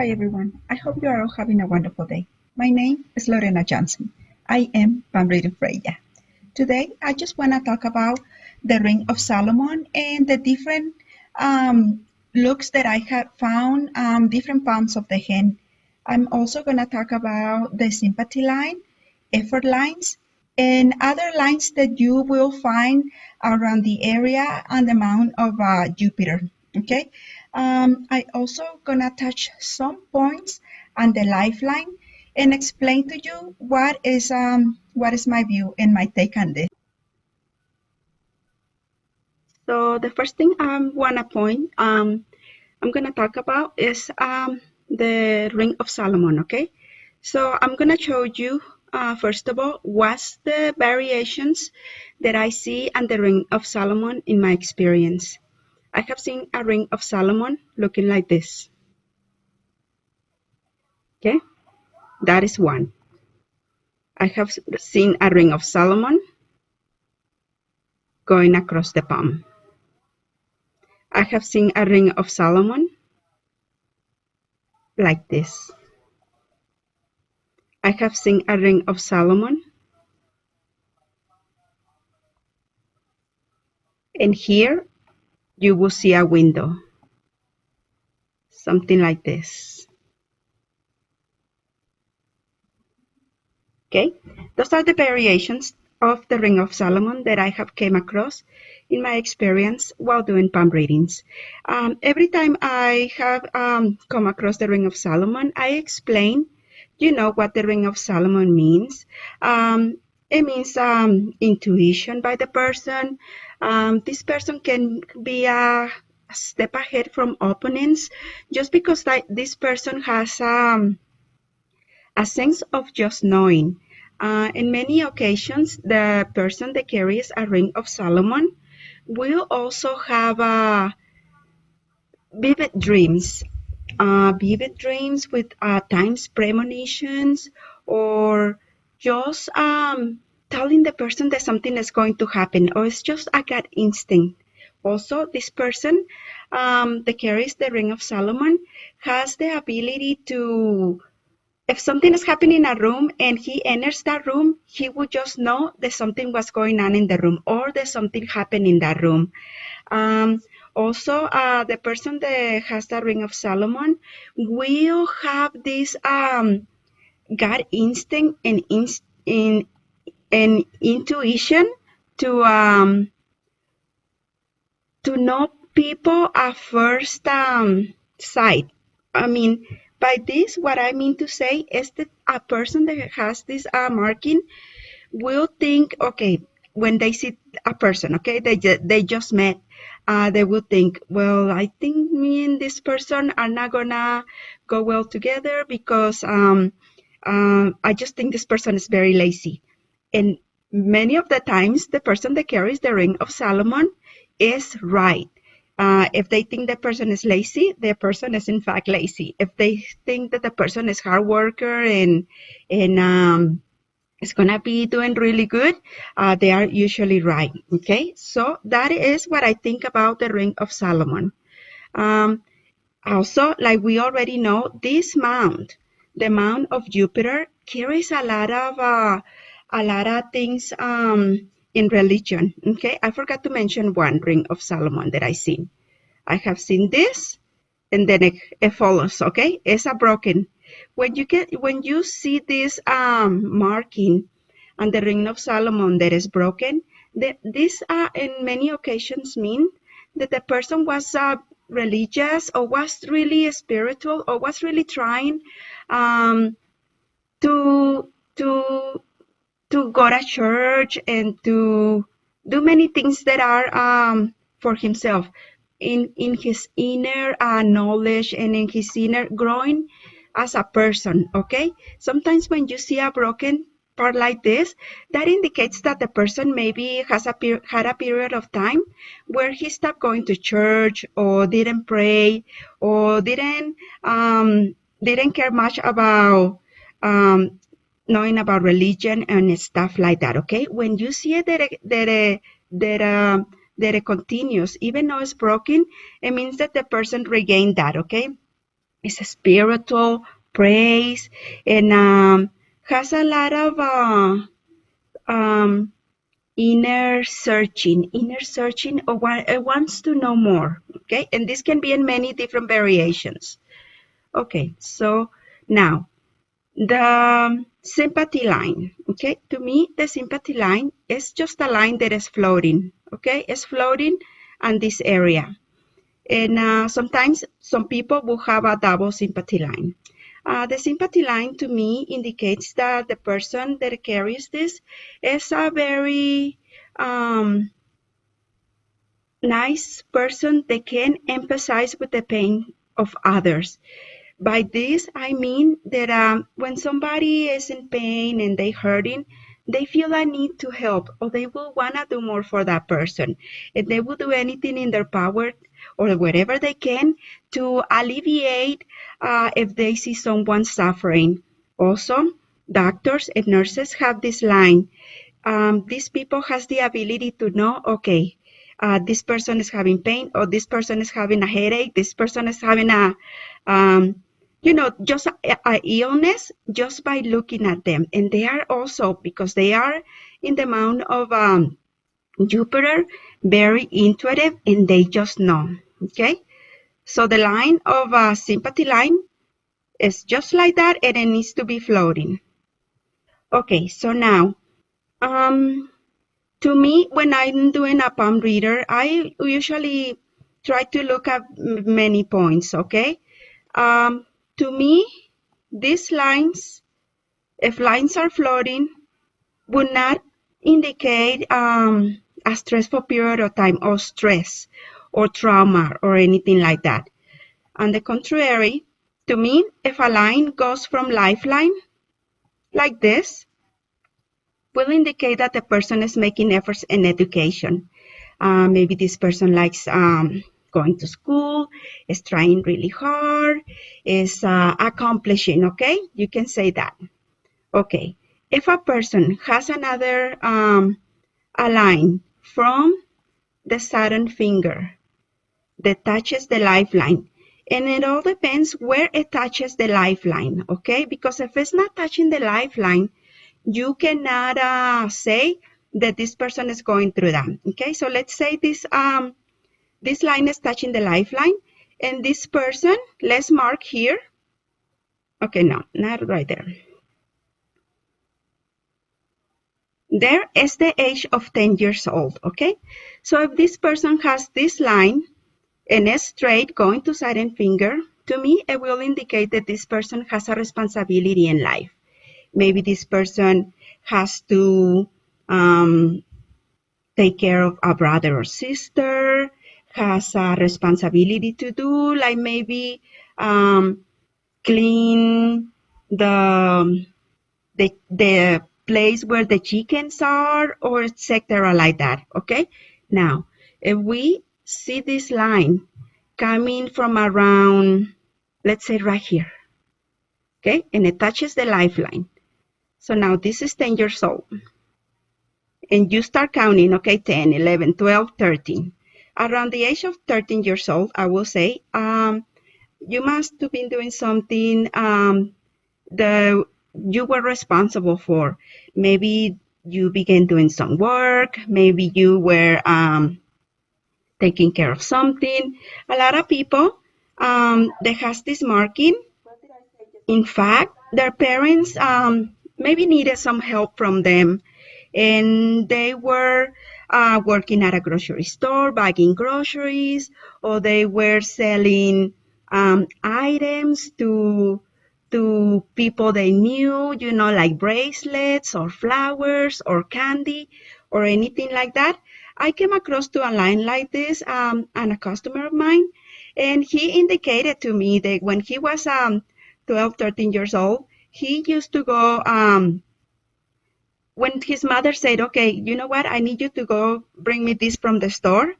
Hi everyone, I hope you are all having a wonderful day. My name is Lorena Johnson. I am from reading Freyja. Today I just want to talk about the Ring of Salomon and the different looks that I have found, different palms of the hand. I'm also going to talk about the sympathy line, effort lines, and other lines that you will find around the area on the mount of Jupiter. Okay. I also gonna touch some points on the lifeline and explain to you what is my view and my take on this. So the first thing I wanna point I'm gonna talk about is the Ring of Solomon. Okay, so I'm gonna show you first of all what's the variations that I see on the Ring of Solomon in my experience. I have seen a Ring of Solomon looking like this. Okay, that is one. I have seen a Ring of Solomon going across the palm. I have seen a Ring of Solomon like this. I have seen a Ring of Solomon, and here you will see a window, something like this. Okay, those are the variations of the Ring of Solomon that I have came across in my experience while doing palm readings. Every time I have come across the Ring of Solomon, I explain, what the Ring of Solomon means. It means intuition by the person. This person can be a step ahead from opponents just because this person has a sense of just knowing. In many occasions, the person that carries a Ring of Solomon will also have vivid dreams. Vivid dreams with times premonitions or just telling the person that something is going to happen or it's just a gut instinct. Also, this person that carries the Ring of Solomon has the ability to, if something is happening in a room and he enters that room, he would just know that something was going on in the room or that something happened in that room. Also, the person that has the Ring of Solomon will have this gut instinct and intuition to know people at first sight. I mean, by this, what I mean to say is that a person that has this marking will think, okay, when they see a person, okay, they just met, they will think, well, I think me and this person are not gonna go well together because I just think this person is very lazy. And many of the times, the person that carries the Ring of Solomon is right. If they think the person is lazy, the person is in fact lazy. If they think that the person is hard worker and is gonna be doing really good, they are usually right. Okay, so that is what I think about the Ring of Solomon. Also, like we already know, this mount, the mount of Jupiter, carries a lot of things in religion. Okay, I forgot to mention one Ring of Solomon that I seen. I have seen this, and then it follows. Okay, it's a broken. When you see this marking on the Ring of Solomon that is broken, this in many occasions mean that the person was religious or was really spiritual or was really trying to to to go to church and to do many things that are for himself in his inner knowledge and in his inner growing as a person. Okay, sometimes when you see a broken part like this, that indicates that the person maybe has had a period of time where he stopped going to church or didn't pray or didn't care much about knowing about religion and stuff like that. Okay, when you see it that it continues, even though it's broken, it means that the person regained that. Okay, is spiritual, praise, and has a lot of um, inner searching, or wants to know more. Okay, and this can be in many different variations. Okay, so now the sympathy line. Okay, to me, the sympathy line is just a line that is floating. Okay, it's floating on this area. And sometimes some people will have a double sympathy line. The sympathy line to me indicates that the person that carries this is a very nice person that can empathize with the pain of others. By this, I mean that when somebody is in pain and they hurting, they feel a need to help, or they will want to do more for that person. And they will do anything in their power or whatever they can to alleviate if they see someone suffering. Also, doctors and nurses have this line. These people has the ability to know, okay, this person is having pain, or this person is having a headache, this person is having um, just a illness just by looking at them. And they are also, because they are in the amount of Jupiter, very intuitive, and they just know. Okay, so the line of sympathy line is just like that, and it needs to be floating. Okay, so now, to me, when I'm doing a palm reader, I usually try to look at many points. Okay, to me, these lines, if lines are floating, would not indicate a stressful period of time, or stress or trauma or anything like that. On the contrary, to me, if a line goes from lifeline like this, will indicate that the person is making efforts in education. Maybe this person likes going to school, is trying really hard, is accomplishing, okay? You can say that. Okay, if a person has another a line from the Saturn finger that touches the lifeline, and it all depends where it touches the lifeline, okay? Because if it's not touching the lifeline, you cannot say that this person is going through that, okay? So let's say this line is touching the lifeline, and this person, let's mark here. Okay, no, not right there. There is the age of 10 years old, okay? So if this person has this line and is straight going to Saturn finger, to me, it will indicate that this person has a responsibility in life. Maybe this person has to take care of a brother or sister, has a responsibility to do, like maybe clean the place where the chickens are, or etc. like that. Okay. Now, if we see this line coming from around, let's say right here, okay, and it touches the lifeline. So now this is 10 years old. And you start counting, okay, 10, 11, 12, 13. Around the age of 13 years old, I will say, you must have been doing something that you were responsible for. Maybe you began doing some work. Maybe you were taking care of something. A lot of people that has this marking, in fact, their parents maybe needed some help from them, and they were working at a grocery store, bagging groceries, or they were selling items to people they knew, like bracelets or flowers or candy or anything like that. I came across to a line like this, and a customer of mine, and he indicated to me that when he was 12, 13 years old, he used to go, when his mother said, okay, you know what, I need you to go bring me this from the store,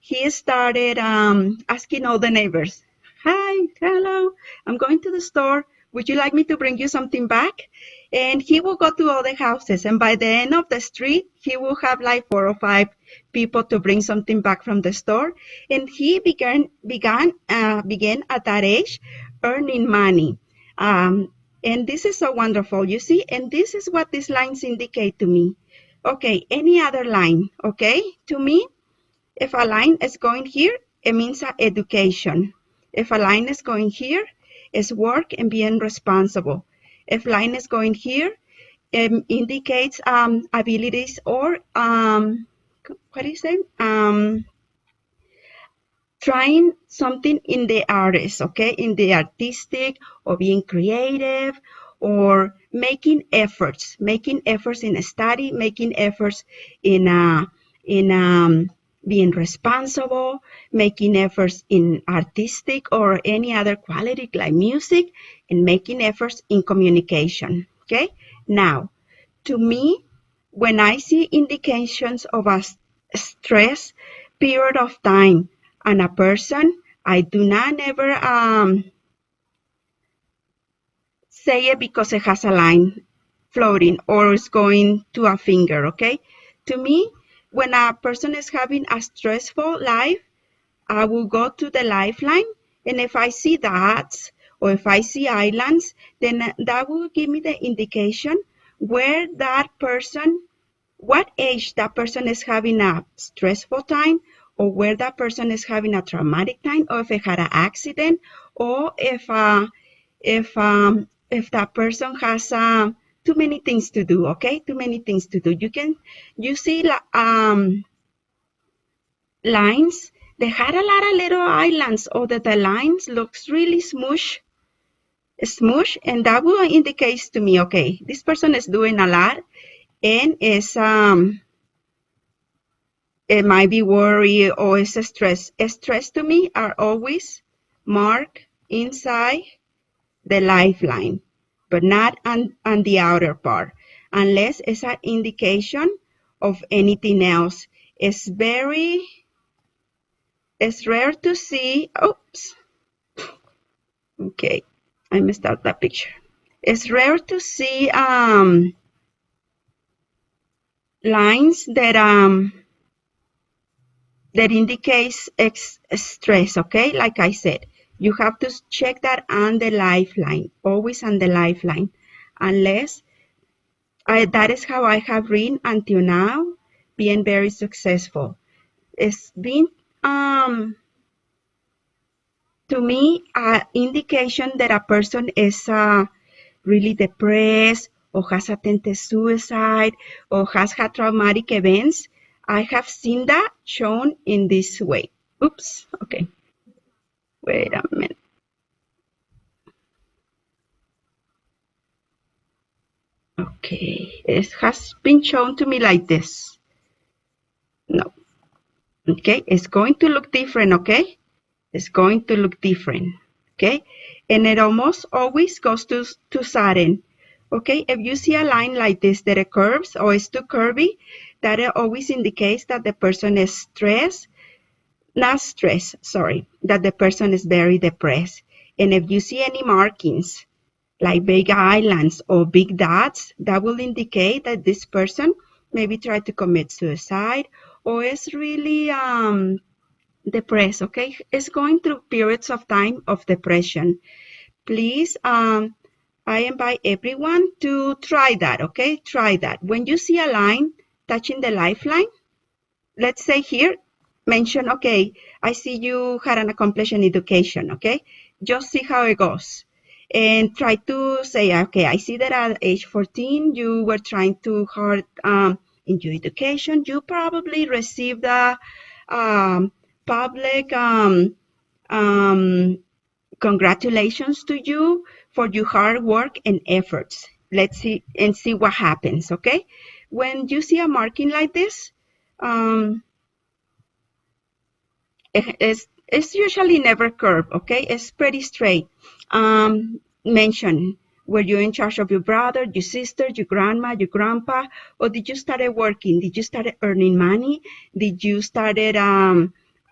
he started asking all the neighbors, hi, hello, I'm going to the store. Would you like me to bring you something back? And he will go to all the houses. And by the end of the street, he will have like 4 or 5 people to bring something back from the store. And he began at that age earning money. And this is so wonderful, you see, and this is what these lines indicate to me. Okay, any other line, okay? To me, if a line is going here, it means education. If a line is going here, it's work and being responsible. If line is going here, it indicates abilities or what is it? Trying something in the artist, okay, in the artistic, or being creative, or making efforts in a study, making efforts in being responsible, making efforts in artistic or any other quality like music, and making efforts in communication. Okay, now to me, when I see indications of a stress period of time and a person, I do not ever say it because it has a line floating or is going to a finger, okay? To me, when a person is having a stressful life, I will go to the lifeline, and if I see dots or if I see islands, then that will give me the indication where that person, what age that person is having a stressful time, or where that person is having a traumatic time, or if it had an accident, or if that person has too many things to do. Okay, too many things to do. You see lines. They had a lot of little islands, or that the lines looks really smoosh, and that will indicate to me, okay, this person is doing a lot and is it might be worry or is stress. Stress to me are always marked inside the lifeline, but not on the outer part, unless it's an indication of anything else. It's rare to see, oops, okay, I messed up that picture. It's rare to see lines that indicates stress, okay? Like I said, you have to check that on the lifeline, always on the lifeline, unless that is how I have written until now, being very successful. It's been, to me, an indication that a person is really depressed or has attempted suicide or has had traumatic events. I have seen that shown in this way. Oops, okay. Wait a minute. Okay, it has been shown to me like this. No. Okay, it's going to look different, okay? It's going to look different, okay? And it almost always goes to sudden. Okay, if you see a line like this that it curves or is too curvy, that it always indicates that the person is stressed, not stressed, sorry, that the person is very depressed. And if you see any markings, like big islands or big dots, that will indicate that this person maybe tried to commit suicide or is really depressed, okay? Is going through periods of time of depression. Please, I invite everyone to try that, okay? Try that. When you see a line touching the lifeline, let's say here, mention, okay, I see you had an accomplishment in education, okay? Just see how it goes. And try to say, okay, I see that at age 14, you were trying too hard in your education. You probably received a public congratulations to you for your hard work and efforts. Let's see what happens, okay? When you see a marking like this, it's usually never curved, okay? It's pretty straight. Mention, were you in charge of your brother, your sister, your grandma, your grandpa, or did you started working? Did you started earning money? Did you started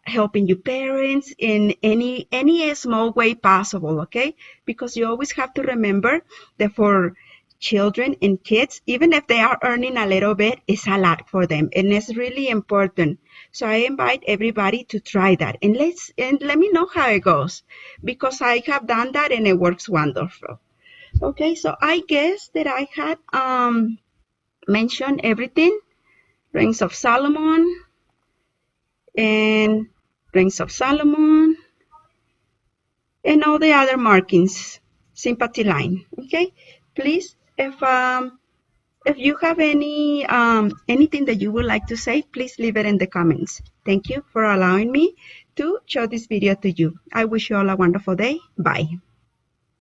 helping your parents in any small way possible, okay? Because you always have to remember that for children and kids, even if they are earning a little bit, is a lot for them, and it's really important. So I invite everybody to try that, and let me know how it goes, because I have done that and it works wonderful. Okay, so I guess that I had mentioned everything. Rings of Solomon and Rings of Solomon and all the other markings. Sympathy line. Okay, please, if you have anything that you would like to say, please leave it in the comments. Thank you for allowing me to show this video to you. I wish you all a wonderful day. Bye.